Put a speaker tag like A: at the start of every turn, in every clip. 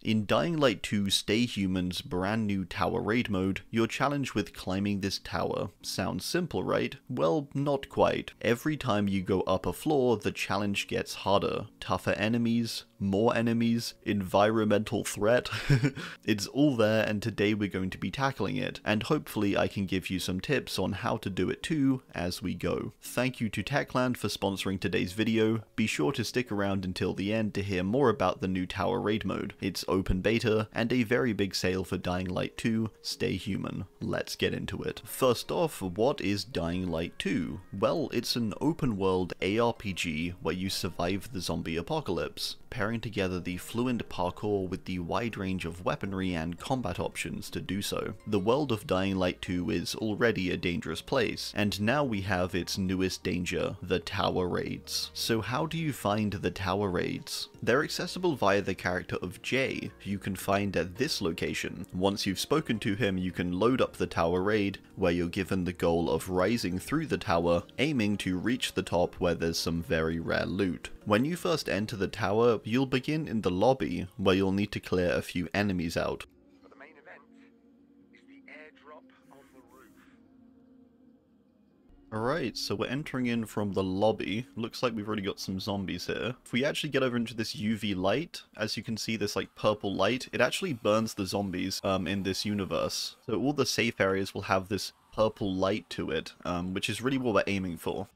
A: In Dying Light 2 Stay Human's brand new tower raid mode, you're challenged with climbing this tower. Sounds simple, right? Well, not quite. Every time you go up a floor, the challenge gets harder. Tougher enemies, more enemies, environmental threat. It's all there, and today we're going to be tackling it, and hopefully I can give you some tips on how to do it too as we go. Thank you to Techland for sponsoring today's video. Be sure to stick around until the end to hear more about the new tower raid mode. It's open beta, and a very big sale for Dying Light 2 Stay Human. Let's get into it. First off, what is Dying Light 2? Well, it's an open world ARPG where you survive the zombie apocalypse, pairing together the fluent parkour with the wide range of weaponry and combat options to do so. The world of Dying Light 2 is already a dangerous place, and now we have its newest danger, the tower raids. So how do you find the tower raids? They're accessible via the character of Jay, who you can find at this location. Once you've spoken to him, you can load up the tower raid, where you're given the goal of rising through the tower, aiming to reach the top where there's some very rare loot. When you first enter the tower, you'll begin in the lobby, where you'll need to clear a few enemies out.
B: The main event is the airdrop on the roof.
A: Alright, so we're entering in from the lobby. Looks like we've already got some zombies here. If we actually get over into this UV light, as you can see, this like purple light, it actually burns the zombies in this universe. So all the safe areas will have this purple light to it, which is really what we're aiming for.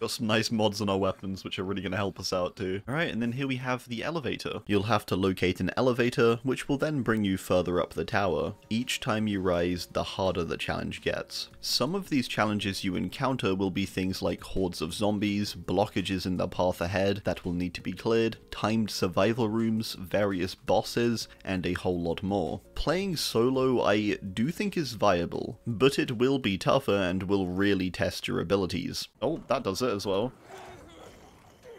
A: Got some nice mods on our weapons, which are really going to help us out too. Alright, and then here we have the elevator. You'll have to locate an elevator, which will then bring you further up the tower. Each time you rise, the harder the challenge gets. Some of these challenges you encounter will be things like hordes of zombies, blockages in the path ahead that will need to be cleared, timed survival rooms, various bosses, and a whole lot more. Playing solo I do think is viable, but it will be tougher and will really test your abilities. Oh, that does it as well.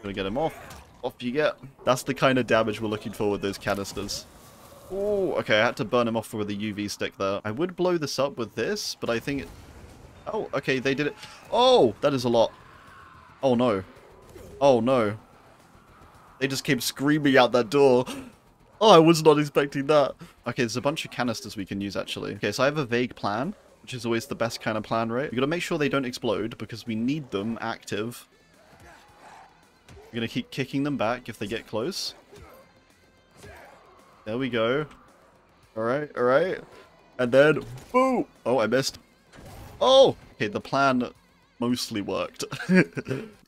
A: Gonna get him off. Off you get. That's the kind of damage we're looking for with those canisters. Oh, okay, I had to burn him off with the UV stick there. I would blow this up with this, but I think it... Oh, okay, they did it. Oh, that is a lot. Oh no. Oh no. They just came screaming out that door. Oh, I was not expecting that. Okay, there's a bunch of canisters we can use, actually. Okay, so I have a vague plan, which is always the best kind of plan, right? We gotta make sure they don't explode, because we need them active. We're gonna keep kicking them back if they get close. There we go. Alright, alright. And then, boo! Oh, I missed. Oh! Okay, the plan mostly worked.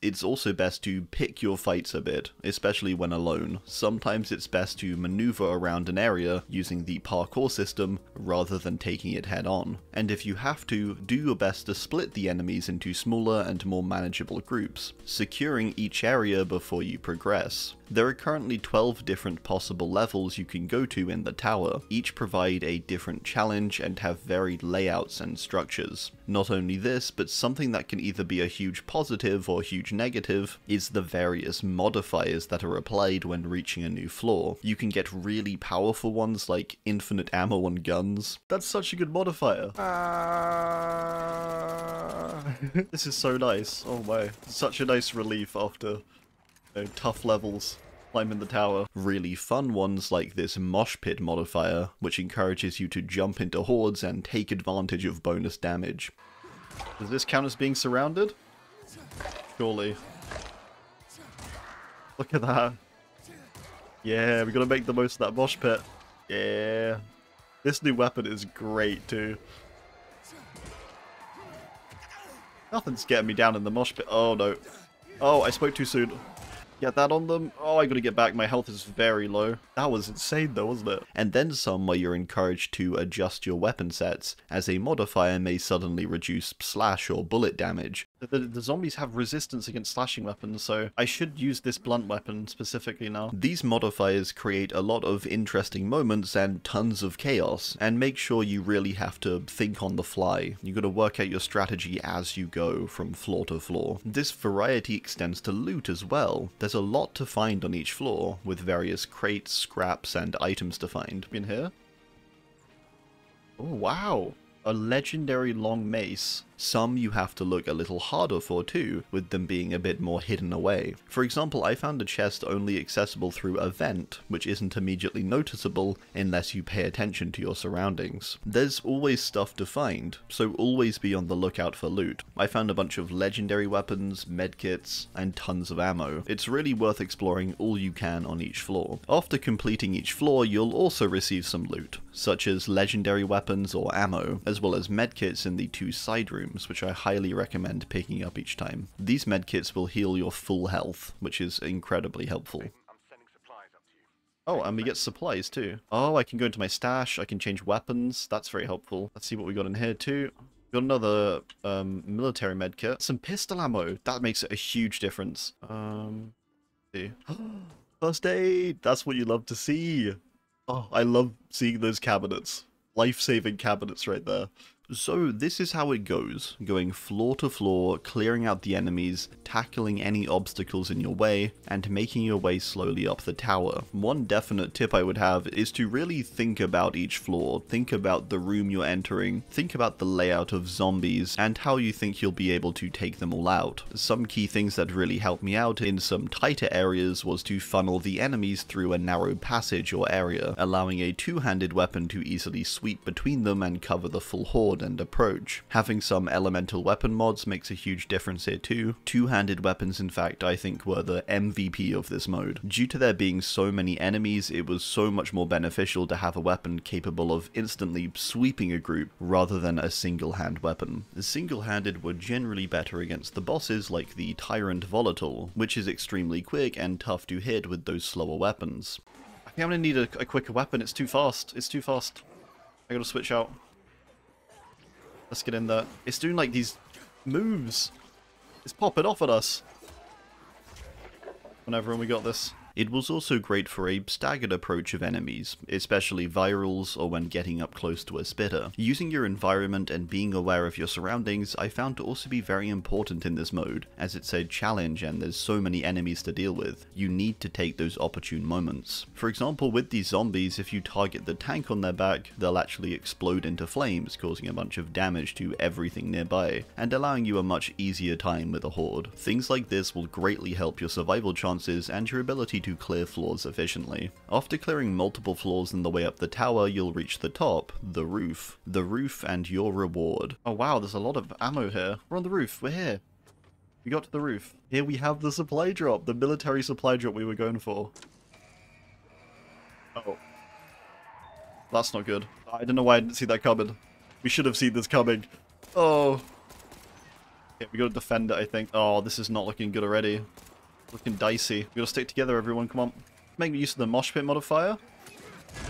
A: It's also best to pick your fights a bit, especially when alone. Sometimes it's best to maneuver around an area using the parkour system rather than taking it head on. And if you have to, do your best to split the enemies into smaller and more manageable groups, securing each area before you progress. There are currently 12 different possible levels you can go to in the tower. Each provide a different challenge and have varied layouts and structures. Not only this, but something that can either be a huge positive or huge negative is the various modifiers that are applied when reaching a new floor. You can get really powerful ones like infinite ammo on guns. That's such a good modifier. This is so nice. Oh my. Such a nice relief after tough levels. Climbing the tower. Really fun ones like this mosh pit modifier, which encourages you to jump into hordes and take advantage of bonus damage. Does this count as being surrounded? Surely. Look at that. Yeah, we gotta make the most of that mosh pit. Yeah. This new weapon is great too. Nothing's getting me down in the mosh pit. Oh no. Oh, I spoke too soon. Get that on them. Oh, I gotta get back. My health is very low. That was insane though, wasn't it? And then some where you're encouraged to adjust your weapon sets, as a modifier may suddenly reduce slash or bullet damage. The zombies have resistance against slashing weapons, so I should use this blunt weapon specifically now. These modifiers create a lot of interesting moments and tons of chaos, and make sure you really have to think on the fly. You gotta work out your strategy as you go from floor to floor. This variety extends to loot as well. There's a lot to find on each floor, with various crates, scraps, and items to find. In here? Oh wow! A legendary long mace. Some you have to look a little harder for too, with them being a bit more hidden away. For example, I found a chest only accessible through a vent, which isn't immediately noticeable unless you pay attention to your surroundings. There's always stuff to find, so always be on the lookout for loot. I found a bunch of legendary weapons, medkits, and tons of ammo. It's really worth exploring all you can on each floor. After completing each floor, you'll also receive some loot, such as legendary weapons or ammo, as well as medkits in the 2 side rooms, which I highly recommend picking up each time. These medkits will heal your full health, which is incredibly helpful.
B: I'm sending supplies up to you.
A: Oh, and we get supplies too. Oh, I can go into my stash, I can change weapons, that's very helpful. Let's see what we got in here too. Got another military medkit. Some pistol ammo, that makes a huge difference. See. First aid, that's what you love to see. Oh, I love seeing those cabinets. Life-saving cabinets right there. So this is how it goes, going floor to floor, clearing out the enemies, tackling any obstacles in your way, and making your way slowly up the tower. One definite tip I would have is to really think about each floor, think about the room you're entering, think about the layout of zombies, and how you think you'll be able to take them all out. Some key things that really helped me out in some tighter areas was to funnel the enemies through a narrow passage or area, allowing a two-handed weapon to easily sweep between them and cover the full horde and approach. Having some elemental weapon mods makes a huge difference here too. Two-handed weapons, in fact, I think were the MVP of this mode. Due to there being so many enemies, it was so much more beneficial to have a weapon capable of instantly sweeping a group rather than a single-hand weapon. The single-handed were generally better against the bosses like the Tyrant Volatile, which is extremely quick and tough to hit with those slower weapons. I think I'm gonna need a quicker weapon, it's too fast, it's too fast. I gotta switch out. Let's get in there. It's doing like these moves. It's popping off at us. Whenever we got this. It was also great for a staggered approach of enemies, especially virals or when getting up close to a spitter. Using your environment and being aware of your surroundings I found to also be very important in this mode, as it's a challenge and there's so many enemies to deal with. You need to take those opportune moments. For example, with these zombies, if you target the tank on their back, they'll actually explode into flames, causing a bunch of damage to everything nearby, and allowing you a much easier time with a horde. Things like this will greatly help your survival chances and your ability to clear floors efficiently. After clearing multiple floors on the way up the tower, you'll reach the top, the roof. The roof and your reward. Oh wow, there's a lot of ammo here. We're on the roof, we're here. We got to the roof. Here we have the supply drop, the military supply drop we were going for. Oh. That's not good. I don't know why I didn't see that coming. We should have seen this coming. Oh. Okay, we gotta defend it, I think. Oh, this is not looking good already. Looking dicey. We gotta stick together, everyone. Come on. Make use of the mosh pit modifier.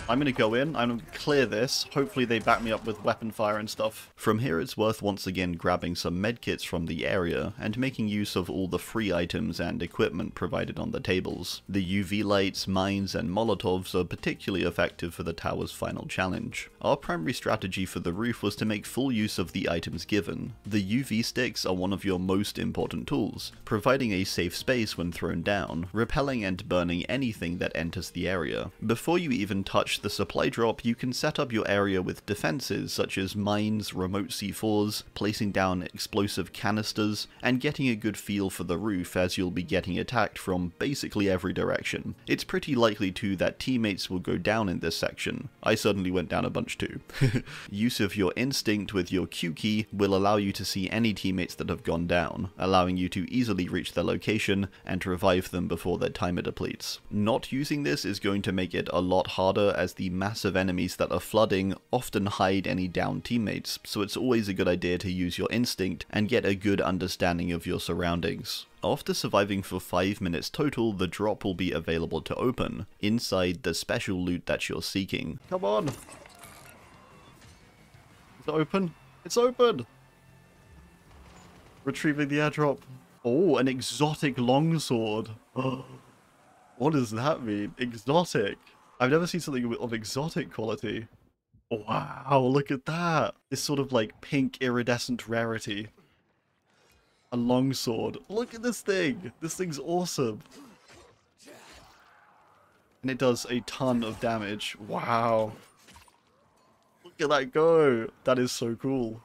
A: I'm gonna go in. I'm gonna clear this. Hopefully they back me up with weapon fire and stuff. From here it's worth once again grabbing some medkits from the area and making use of all the free items and equipment provided on the tables. The UV lights, mines, and molotovs are particularly effective for the tower's final challenge. Our primary strategy for the roof was to make full use of the items given. The UV sticks are one of your most important tools, providing a safe space when thrown down, repelling and burning anything that enters the area. Before you even touch the supply drop, you can set up your area with defenses such as mines, remote C4s, placing down explosive canisters, and getting a good feel for the roof as you'll be getting attacked from basically every direction. It's pretty likely too that teammates will go down in this section. I certainly went down a bunch too. Use of your instinct with your Q key will allow you to see any teammates that have gone down, allowing you to easily reach their location and revive them before their timer depletes. Not using this is going to make it a lot harder as the massive enemies that are flooding often hide any downed teammates, so it's always a good idea to use your instinct and get a good understanding of your surroundings. After surviving for 5 minutes total, the drop will be available to open, inside the special loot that you're seeking. Come on! Is it open? It's open! Retrieving the airdrop. Oh, an exotic longsword. What does that mean? Exotic. I've never seen something of exotic quality. Wow, look at that. This sort of like pink iridescent rarity. A longsword. Look at this thing. This thing's awesome. And it does a ton of damage. Wow. Look at that go. That is so cool.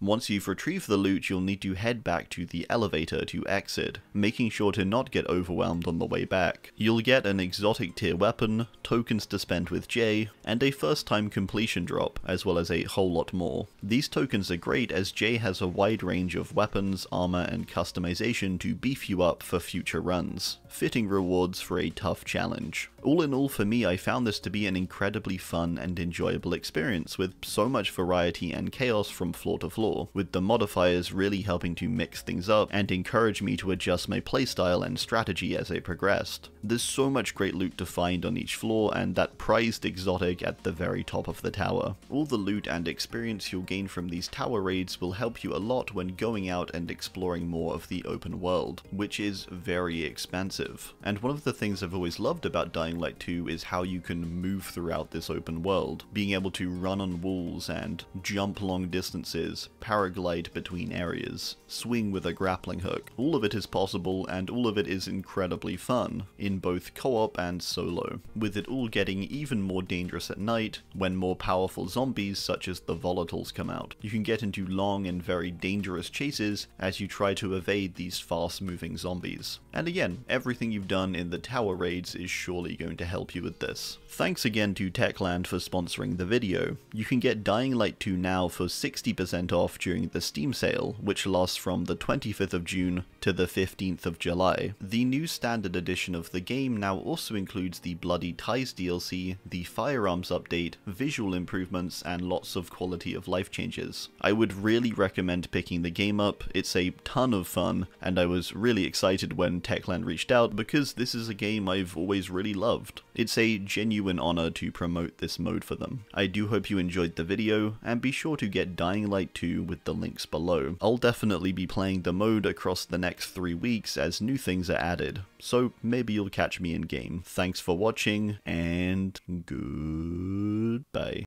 A: Once you've retrieved the loot, you'll need to head back to the elevator to exit, making sure to not get overwhelmed on the way back. You'll get an exotic tier weapon, tokens to spend with Jay, and a first time completion drop, as well as a whole lot more. These tokens are great as Jay has a wide range of weapons, armor, and customization to beef you up for future runs, fitting rewards for a tough challenge. All in all, for me, I found this to be an incredibly fun and enjoyable experience with so much variety and chaos from floor to floor, with the modifiers really helping to mix things up and encourage me to adjust my playstyle and strategy as I progressed. There's so much great loot to find on each floor, and that prized exotic at the very top of the tower. All the loot and experience you'll gain from these tower raids will help you a lot when going out and exploring more of the open world, which is very expansive. And one of the things I've always loved about Dying Light 2 is how you can move throughout this open world, being able to run on walls and jump long distances, paraglide between areas, swing with a grappling hook. All of it is possible, and all of it is incredibly fun, in both co-op and solo, with it all getting even more dangerous at night when more powerful zombies such as the volatiles come out. You can get into long and very dangerous chases as you try to evade these fast moving zombies. And again, everything you've done in the tower raids is surely going to help you with this. Thanks again to Techland for sponsoring the video. You can get Dying Light 2 now for 60% off during the Steam sale, which lasts from the 25th of June to the 15th of July. The new standard edition of the game now also includes the Bloody Ties DLC, the firearms update, visual improvements, and lots of quality of life changes. I would really recommend picking the game up. It's a ton of fun, and I was really excited when Techland reached out because this is a game I've always really loved. It's a genuine honor to promote this mode for them. I do hope you enjoyed the video, and be sure to get Dying Light 2 with the links below. I'll definitely be playing the mode across the next 3 weeks as new things are added, so maybe you'll catch me in game. Thanks for watching, and goodbye.